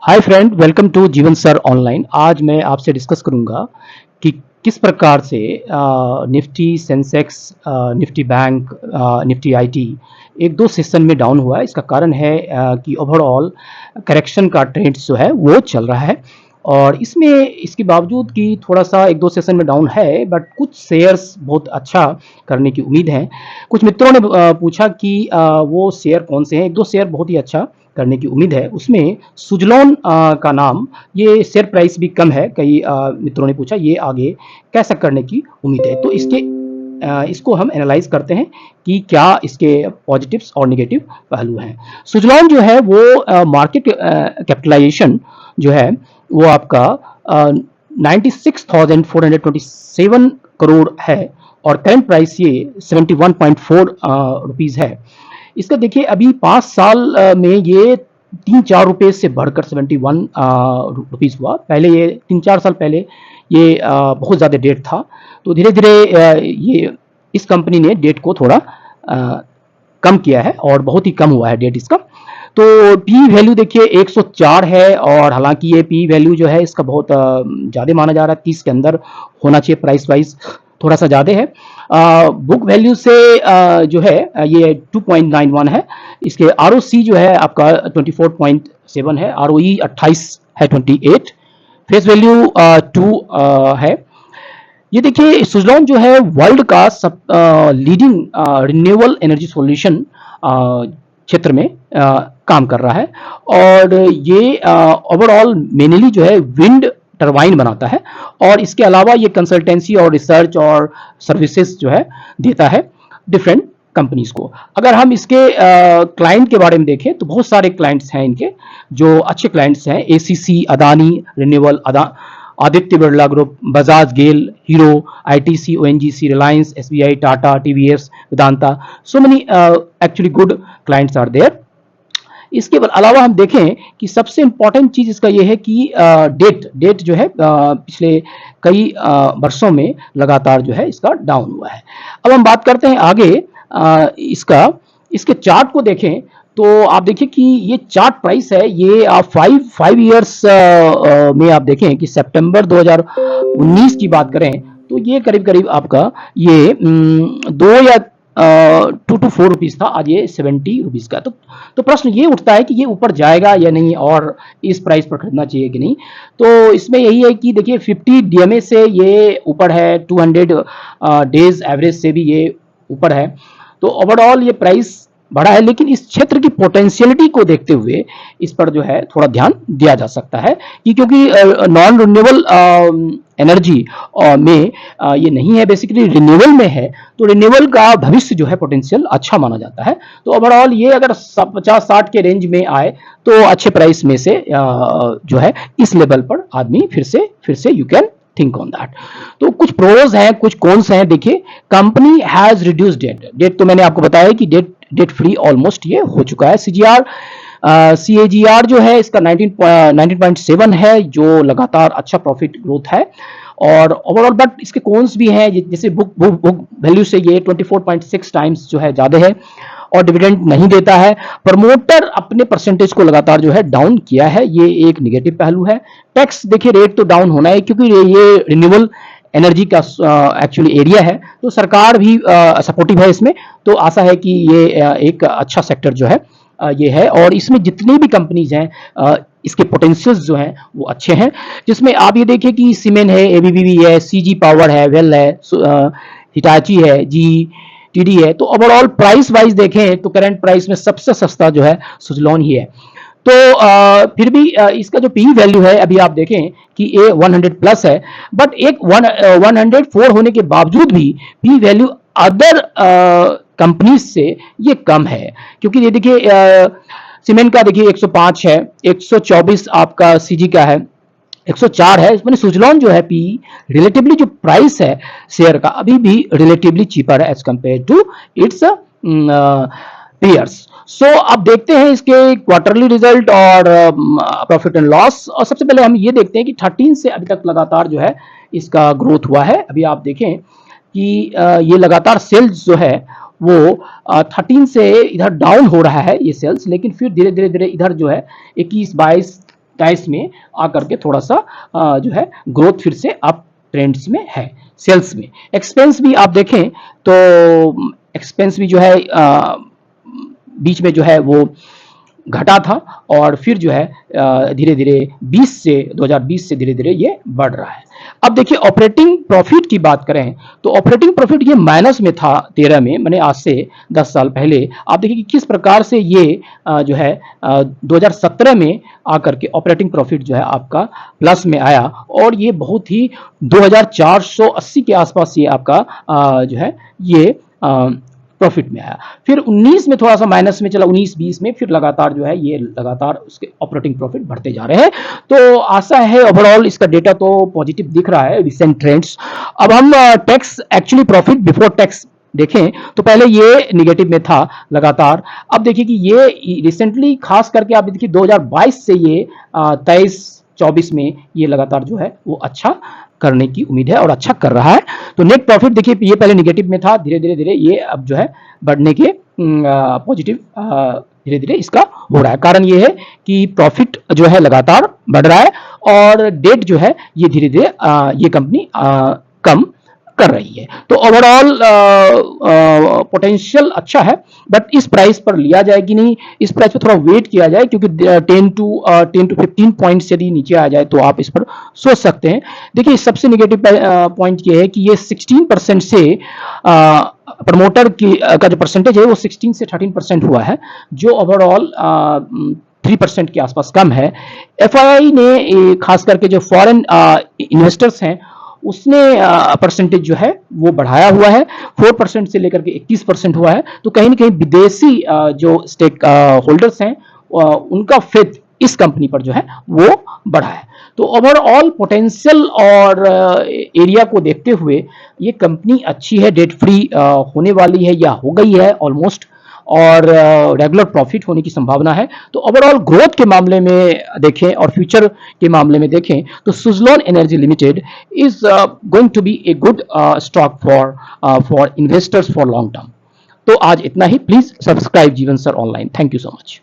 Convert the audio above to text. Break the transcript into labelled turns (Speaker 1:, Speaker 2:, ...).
Speaker 1: Hi friend, welcome to जीवन sir online. आज मैं आपसे डिस्कस करूंगा कि किस प्रकार से Nifty, Sensex, Nifty bank, Nifty IT एक दो सेशन में डाउन हुआ है। इसका कारण है कि ओवरऑल करेक्शन का ट्रेंड जो है वो चल रहा है और इसमें इसके बावजूद कि थोड़ा सा एक दो सेशन में डाउन है, बट कुछ शेयर्स बहुत अच्छा करने की उम्मीद है। कुछ मित्रों ने पूछा कि वो शेयर कौन से हैं। एक दो शेयर बहुत ही अच्छा करने की उम्मीद है। उसमें सुजलॉन का नाम, ये शेयर प्राइस भी कम है। कई मित्रों ने पूछा ये आगे कैसा करने की उम्मीद है, तो इसको हम एनालाइज करते हैं कि क्या इसके पॉजिटिव्स और नेगेटिव पहलू हैं। सुजलॉन जो है वो मार्केट कैपिटलाइजेशन जो है वो आपका 96,427 करोड़ है और करंट प्राइस ये 71.4 रुपीज़ है। इसका देखिए अभी 5 साल में ये 3-4 रुपये से बढ़कर 71 रुपीज़ हुआ। पहले ये 3-4 साल पहले ये बहुत ज़्यादा डेट था, तो धीरे धीरे ये इस कंपनी ने डेट को थोड़ा कम किया है और बहुत ही कम हुआ है डेट इसका। तो पी वैल्यू देखिए 104 है और हालांकि ये पी वैल्यू जो है इसका बहुत ज़्यादा माना जा रहा है, 30 के अंदर होना चाहिए। प्राइस वाइज थोड़ा सा ज़्यादा है। बुक वैल्यू से जो है ये 2.91 है। इसके आर जो है आपका 24.7 है, आर 28 है, 28। फेस वैल्यू 2 है। ये देखिए सुजलॉन जो है वर्ल्ड का सब लीडिंग रिन्यूएबल एनर्जी सॉल्यूशन क्षेत्र में काम कर रहा है और ये ओवरऑल मेनली जो है विंड टरबाइन बनाता है और इसके अलावा ये कंसल्टेंसी और रिसर्च और सर्विसेज जो है देता है डिफरेंट कंपनीज को। अगर हम इसके क्लाइंट के बारे में देखें तो बहुत सारे क्लाइंट्स हैं इनके जो अच्छे क्लाइंट्स हैं। ACC, Adani renewable, Aditya Birla group, Bajaj, GAIL, Hero, ITC, ONGC, Reliance, SBI, Tata, TVS, Vedanta, so many actually good clients are there. इसके अलावा हम देखें कि सबसे इंपॉर्टेंट चीज इसका यह है कि डेट जो है पिछले कई वर्षों में लगातार जो है इसका डाउन हुआ है। अब हम बात करते हैं आगे इसके चार्ट को देखें तो आप देखिए कि ये चार्ट प्राइस है, ये आप 5 ईयर्स में आप देखें कि सितंबर 2019 की बात करें तो ये करीब करीब आपका ये 2 या 2 to 4 रुपीज़ था। आज ये 70 रुपीज़ का। तो प्रश्न ये उठता है कि ये ऊपर जाएगा या नहीं और इस प्राइस पर खरीदना चाहिए कि नहीं। तो इसमें यही है कि देखिए 50 डीएमए से ये ऊपर है, 200 डेज एवरेज से भी ये ऊपर है। तो ओवरऑल ये प्राइस बढ़ा है, लेकिन इस क्षेत्र की पोटेंशियलिटी को देखते हुए इस पर जो है थोड़ा ध्यान दिया जा सकता है कि क्योंकि नॉन रिन्यूएबल एनर्जी में ये नहीं है, बेसिकली रिन्यूएबल में है। तो रिन्यूएबल का भविष्य जो है पोटेंशियल अच्छा माना जाता है। तो ओवरऑल ये अगर 50-60 के रेंज में आए तो अच्छे प्राइस में से जो है इस लेवल पर आदमी फिर से you can think on that. तो कुछ प्रोज हैं, कुछ कॉन्स हैं। देखिए कंपनी हैज रिड्यूस डेट तो मैंने आपको बताया कि डेट फ्री ऑलमोस्ट ये हो चुका है। सीजीआर CAGR जो है इसका 19.7 है, जो लगातार अच्छा प्रॉफिट ग्रोथ है और ओवरऑल। बट इसके कॉन्स भी हैं, जैसे बुक वैल्यू से ये 24.6 टाइम्स जो है ज़्यादा है और डिविडेंड नहीं देता है। प्रमोटर अपने परसेंटेज को लगातार जो है डाउन किया है, ये एक निगेटिव पहलू है। टैक्स देखिए रेट तो डाउन होना है क्योंकि ये रिन्यूएबल एनर्जी का एक्चुअली एरिया है, तो सरकार भी सपोर्टिव है इसमें। तो आशा है कि ये एक अच्छा सेक्टर जो है ये है और इसमें जितनी भी कंपनीज हैं इसके पोटेंशियल्स जो हैं वो अच्छे हैं। जिसमें आप ये देखिए कि सीमेंट है, एबीबी है, सीजी पावर है, वेल है, हिटाची है, जी टीडी है। तो ओवरऑल प्राइस वाइज देखें तो करंट प्राइस में सबसे सस्ता जो है सुजलॉन ही है। तो फिर भी इसका जो पी वैल्यू है अभी आप देखें कि ये 100 प्लस है, बट एक 104 होने के बावजूद भी पी वैल्यू अदर कंपनीज से ये कम है। क्योंकि ये देखिए सीमेंट का देखिए 105 है, 124 आपका सीजी का है, 104 है। मैंने सुजलॉन जो है पी रिलेटिवली जो प्राइस है शेयर का अभी भी रिलेटिवली चीपर है as compare to its peers. So अब देखते हैं इसके क्वार्टरली रिजल्ट और प्रॉफिट एंड लॉस। और सबसे पहले हम ये देखते हैं कि 13 से अभी तक लगातार जो है इसका ग्रोथ हुआ है। अभी आप देखें कि ये लगातार सेल्स जो है वो 13 से इधर डाउन हो रहा है ये सेल्स, लेकिन फिर धीरे धीरे इधर जो है 21, 22, 23 में आकर के थोड़ा सा जो है ग्रोथ फिर से अप ट्रेंड्स में है। सेल्स में एक्सपेंस भी आप देखें तो एक्सपेंस भी जो है बीच में जो है वो घटा था और फिर जो है धीरे धीरे 2020 से धीरे धीरे ये बढ़ रहा है। अब देखिए ऑपरेटिंग प्रॉफिट की बात करें तो ऑपरेटिंग प्रॉफिट ये माइनस में था 13 में, मैंने आज से 10 साल पहले। आप देखिए कि किस प्रकार से ये जो है 2017 में आकर के ऑपरेटिंग प्रॉफिट जो है आपका प्लस में आया और ये बहुत ही 2480 के आसपास ये आपका जो है ये प्रॉफिट में आया। फिर 19 में थोड़ा सा माइनस में चला, 19-20 में फिर लगातार जो है ये लगातार उसके ऑपरेटिंग प्रॉफिट बढ़ते जा रहे हैं। तो आशा है ओवरऑल इसका डेटा तो पॉजिटिव दिख रहा है रिसेंट ट्रेंड्स। अब हम tax actually profit before tax देखें तो पहले ये निगेटिव में था लगातार। अब देखिए कि ये रिसेंटली खास करके आप देखिए 2022 से ये 23-24 में ये लगातार जो है वो अच्छा करने की उम्मीद है और अच्छा कर रहा है। तो नेट प्रॉफिट देखिए ये पहले निगेटिव में था, धीरे धीरे धीरे ये अब जो है बढ़ने के पॉजिटिव धीरे धीरे इसका हो रहा है। कारण ये है कि प्रॉफिट जो है लगातार बढ़ रहा है और डेट जो है ये धीरे धीरे ये कंपनी कम कर रही है। तो ओवरऑल पोटेंशियल अच्छा है, बट इस प्राइस पर लिया जाए कि नहीं, इस प्राइस पर थोड़ा वेट किया जाए क्योंकि 10 to 15 पॉइंट्स यदि नीचे आ जाए तो आप इस पर सोच सकते हैं। देखिए सबसे निगेटिव पॉइंट ये है कि ये 16% से प्रमोटर की का जो परसेंटेज है वो 16 से 13% हुआ है, जो ओवरऑल 3% के आसपास कम है। FII ने खास करके जो फॉरेन इन्वेस्टर्स हैं उसने परसेंटेज जो है वो बढ़ाया हुआ है, 4% से लेकर के 21% हुआ है। तो कहीं ना कहीं विदेशी जो स्टेक होल्डर्स हैं उनका फेथ इस कंपनी पर जो है वो बढ़ा है। तो ओवरऑल पोटेंशियल और एरिया को देखते हुए ये कंपनी अच्छी है, डेट फ्री होने वाली है या हो गई है ऑलमोस्ट, और रेगुलर प्रॉफिट होने की संभावना है। तो ओवरऑल ग्रोथ के मामले में देखें और फ्यूचर के मामले में देखें तो Suzlon energy limited is going to be a good stock for investors for long term. तो आज इतना ही। Please subscribe Jeevan sir online. Thank you so much.